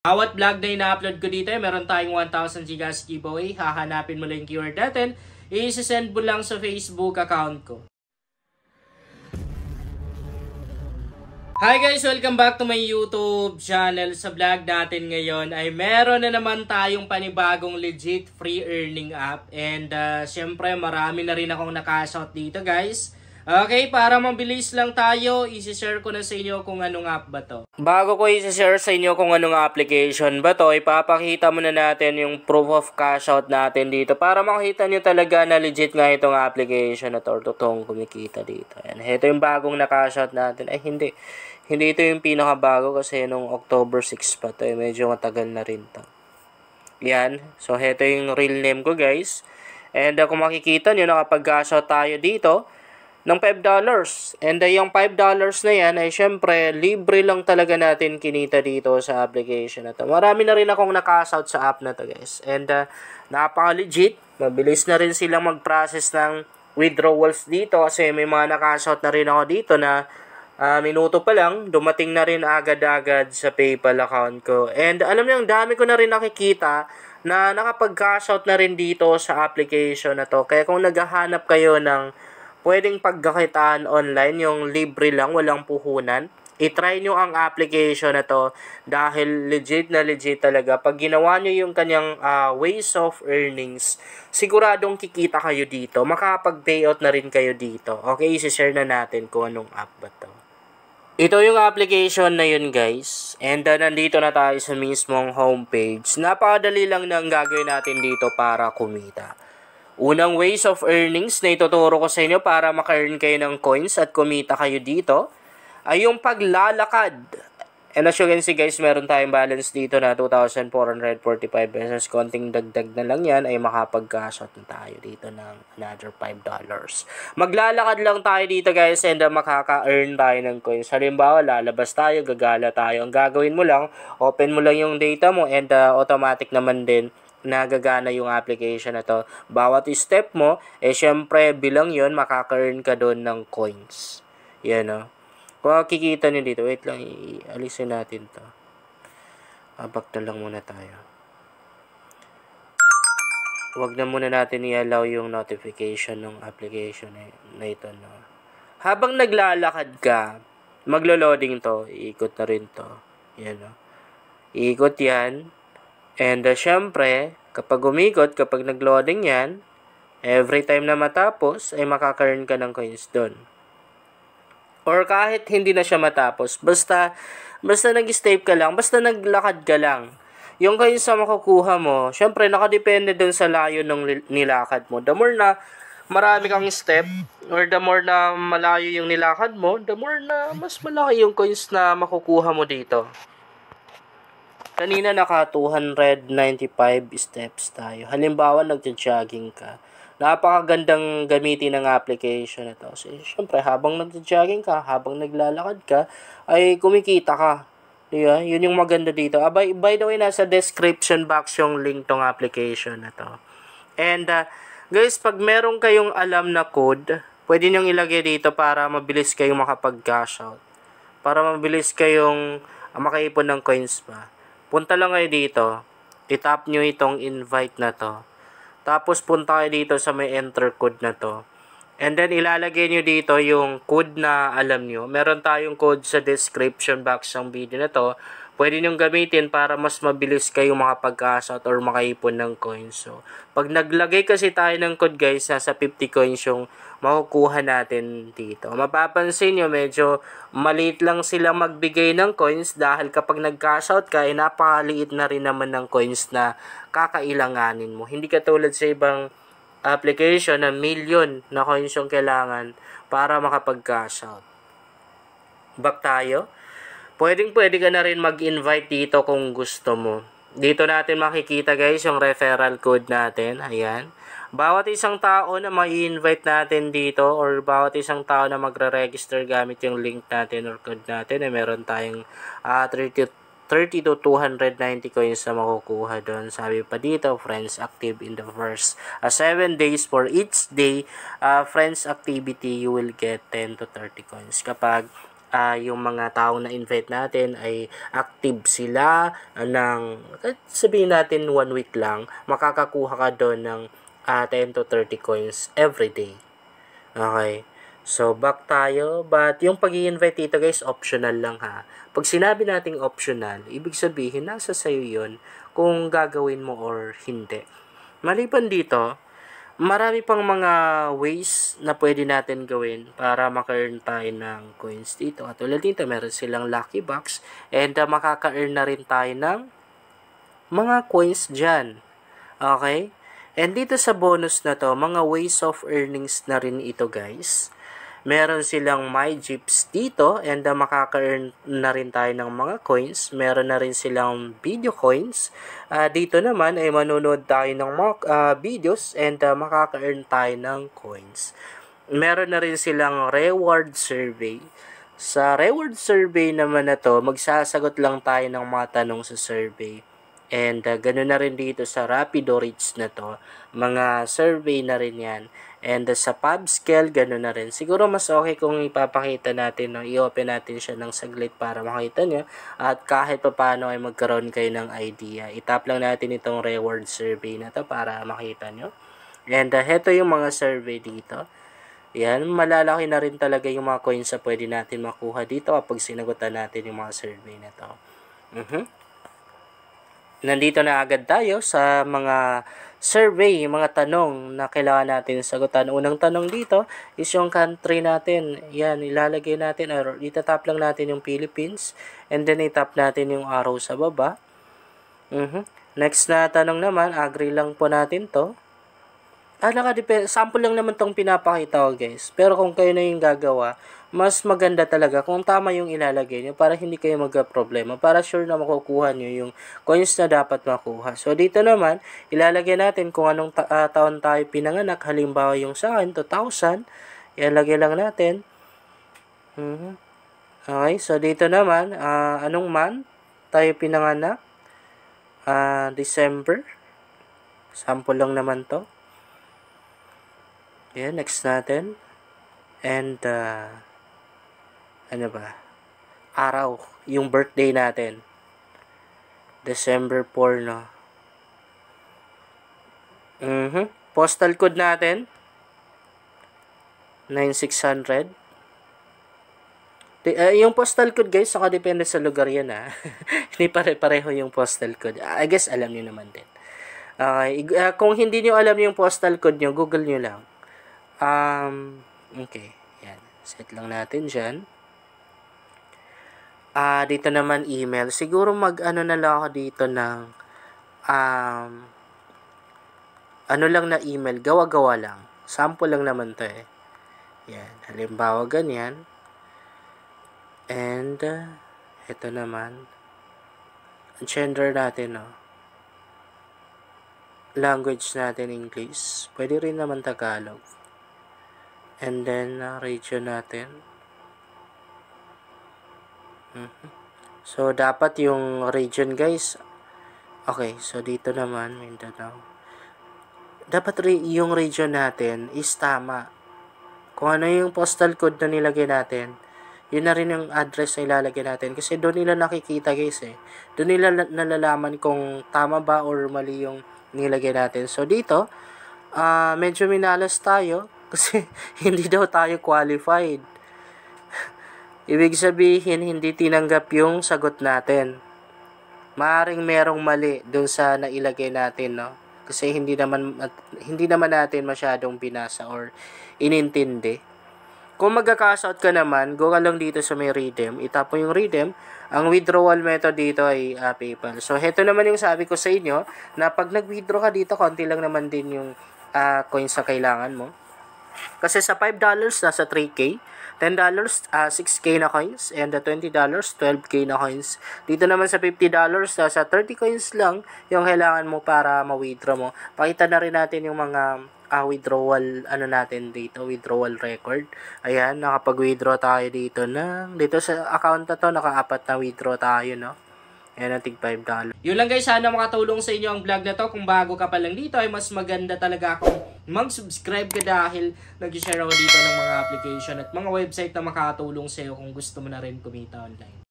Bawat vlog na ina-upload ko dito, meron tayong 1,000 gigas giveaway. Hahanapin mo lang yung keyword natin. I-send mo lang sa Facebook account ko. Hi guys! Welcome back to my YouTube channel. Sa vlog natin ngayon ay meron na naman tayong panibagong legit free earning app. And syempre marami na rin akong nakashot dito guys. Okay, para mabilis lang tayo, isi-share ko na sa inyo kung anong app ba to. Bago ko isi-share sa inyo kung anong application ba to, ipapakita muna natin yung proof of cash out natin dito para makita nyo talaga na legit nga itong application na to or totoong kumikita dito. Ayan, ito yung bagong na-cash out natin. Ay hindi ito yung pinakabago kasi nung October 6 pa to. Medyo matagal na rin to. Yan, so ito yung real name ko guys. And kung makikita nyo, nakapag-cash out tayo dito ng $5. And yung $5 na yan ay syempre libre lang talaga natin kinita dito sa application na to. Marami na rin akong na-cash out sa app na to guys. And napaka-legit. Mabilis na rin silang mag-process ng withdrawals dito kasi may mga na-cash out na rin ako dito na minuto pa lang, dumating na rin agad-agad sa PayPal account ko. And alam niyo, ang dami ko na rin nakikita na nakapag-cash out na rin dito sa application na to. Kaya kung naghahanap kayo ng pwedeng pagkakitaan online, yung libre lang, walang puhunan, i-try nyo ang application na to dahil legit na legit talaga. Pag ginawa nyo yung kanyang ways of earnings, siguradong kikita kayo dito. Makapag-payout na rin kayo dito. Okay, isi-share na natin kung anong app ba to. Ito yung application na yun guys. And nandito na tayo sa mismong homepage. Napakadali lang na ang gagawin natin dito para kumita. Unang ways of earnings na ituturo ko sa inyo para maka-earn kayo ng coins at kumita kayo dito ay yung paglalakad. And as you can see guys, meron tayong balance dito na 2,445 pesos. Konting dagdag na lang yan ay makapag-cash out na tayo dito ng another $5. Maglalakad lang tayo dito guys and makaka-earn tayo ng coins. Halimbawa, lalabas tayo, gagala tayo. Ang gagawin mo lang, open mo lang yung data mo and automatic naman din nagagana yung application na to. Bawat step mo, syempre bilang yun, makaka-earn ka doon ng coins. Yan o. Kung kikita nyo dito, wait lang, alisin natin to. Back na lang muna tayo. Huwag na muna natin i-allow yung notification ng application na ito. No? Habang naglalakad ka, maglo-loading to, iikot na rin to. Yan o. Iikot yan. And syempre, kapag umikot, kapag nag-loading yan, every time na matapos, ay makaka-earn ka ng coins doon. Or kahit hindi na siya matapos, basta nag-stay ka lang, basta naglakad ka lang, yung coins na makukuha mo, syempre, nakadepende doon sa layo ng nilakad mo. The more na marami kang step, or the more na malayo yung nilakad mo, the more na mas malaki yung coins na makukuha mo dito. Kanina naka 295 steps tayo. Halimbawa, nagja-jogging ka. Napakagandang gamitin ng application na to. So, syempre, habang nagja-jogging ka, habang naglalakad ka, ay kumikita ka. Diba? Yun yung maganda dito. By the way, nasa description box yung link tong application na to. And, guys, pag meron kayong alam na code, pwede nyong ilagay dito para mabilis kayong makapag-cash out. Para mabilis kayong makaipon ng coins pa. Punta lang kayo dito, itap nyo itong invite na to. Tapos punta kayo dito sa may enter code na to. And then ilalagay nyo dito yung code na alam nyo. Meron tayong code sa description box ng video na to. Pwede nyo gamitin para mas mabilis kayo makapag-cash out or makaipon ng coins. So, pag naglagay kasi tayo ng code guys, nasa 50 coins yung makukuha natin dito. Mapapansin nyo, medyo maliit lang sila magbigay ng coins dahil kapag nag-cash out ka, napakaliit na rin naman ng coins na kakailanganin mo. Hindi katulad sa ibang application na million na coins yung kailangan para makapag-cash out. Back tayo. Pwede ka na rin mag-invite dito kung gusto mo. Dito natin makikita guys yung referral code natin. Ayan. Bawat isang tao na ma-invite natin dito or bawat isang tao na magre-register gamit yung link natin or code natin, meron tayong 30 to 290 coins na makukuha doon. Sabi pa dito, friends active in the first 7 days. For each day, friends activity, you will get 10 to 30 coins. Kapag yung mga taong na-invite natin ay active sila sabihin natin 1 week lang, makakakuha ka doon ng 10 to 30 coins every day. Okay. So, back tayo. But, yung pag-i-invite dito guys, optional lang ha. Pag sinabi nating optional, ibig sabihin, nasa sayo yun kung gagawin mo or hindi. Maliban dito, marami pang mga ways na pwede natin gawin para maka-earn tayo ng coins dito. At tulad dito, meron silang lucky box and makaka-earn na rin tayo ng mga coins dyan. Okay? And dito sa bonus na to, mga ways of earnings na rin ito guys. Meron silang My Jeeps dito and makaka-earn na rin tayo ng mga coins. Meron na rin silang video coins. Dito naman ay manonood tayo ng mga videos and makaka-earn tayo ng coins. Meron na rin silang reward survey. Sa reward survey naman na to, magsasagot lang tayo ng mga tanong sa survey. And ganoon na rin dito sa Rapido Reach na to. Mga survey na rin yan. And sa pub scale, gano'n na rin. Siguro mas okay kung ipapakita natin, no? I-open natin siya ng saglit para makita nyo. At kahit pa paano ay magkaroon kayo ng idea. I-tap lang natin itong reward survey na to para makita nyo. And heto yung mga survey dito. Yan, malalaki na rin talaga yung mga coins na pwede natin makuha dito kapag sinagutan natin yung mga survey na to. Nandito na agad tayo sa mga survey, mga tanong na kailangan natin sagutan. Unang tanong dito is yung country natin. Yan, ilalagay natin or itatap lang natin yung Philippines and then itap natin yung arrow sa baba. Next na tanong naman, agree lang po natin to. Sample lang naman tong pinapakita ko guys. Pero kung kayo na yung gagawa, mas maganda talaga kung tama yung ilalagay nyo para hindi kayo magka-problema. Para sure na makukuha nyo yung coins na dapat makuha. So, dito naman, ilalagay natin kung anong taon tayo pinanganak. Halimbawa yung sa akin, 2000. Ilalagay lang natin. Okay, so dito naman, anong month tayo pinanganak? December. Sample lang naman to. Yan, next natin. And, ano ba? Araw, yung birthday natin. December 4, no? Postal code natin. 9600. Yung postal code, guys, nakadepende sa lugar yan, ha? Hindi pare-pareho yung postal code. I guess, alam nyo naman din. Okay. Kung hindi nyo alam yung postal code nyo, Google nyo lang. Okay. Yan. Set lang natin dyan. Dito naman email. Siguro mag-ano na lang ako dito ng ano lang na email. Gawa-gawa lang. Sample lang naman to eh. Yan. Halimbawa ganyan. And ito naman. Gender natin, no. Language natin English. Pwede rin naman Tagalog. And then region natin. So, dapat yung region, guys. Okay, so dito naman, Mindanao. Dapat yung region natin is tama. Kung ano yung postal code na nilagay natin, yun na rin yung address na ilalagay natin. Kasi doon nila nakikita, guys, eh. Doon nila nalalaman kung tama ba or mali yung nilagay natin. So, dito, medyo minalas tayo kasi hindi daw tayo qualified. Ibig sabihin, hindi tinanggap yung sagot natin. Maaring merong mali dun sa nailagay natin, no? Kasi hindi naman natin masyadong binasa or inintindi. Kung magka-cash out ka naman, go ka lang dito sa may redeem. Itap mo yung redeem. Ang withdrawal method dito ay PayPal. So, heto naman yung sabi ko sa inyo, na pag nag-withdraw ka dito, konti lang naman din yung coins na kailangan mo. Kasi sa $5, nasa 3K. $10, 6K na coins. And $20, 12K na coins. Dito naman sa $50, nasa 30 coins lang yung kailangan mo para ma-withdraw mo. Pakita na rin natin yung mga withdrawal, natin dito, withdrawal record. Ayan, nakapag-withdraw tayo dito sa account na to, naka-4 na withdraw tayo, no? Ayan, nating $5. Yun lang guys, sana makatulong sa inyo ang vlog na to. Kung bago ka pa lang dito, ay mas maganda talaga akong mag-subscribe ka dahil nag-share ako dito ng mga application at mga website na makatulong sa'yo kung gusto mo na rin kumita online.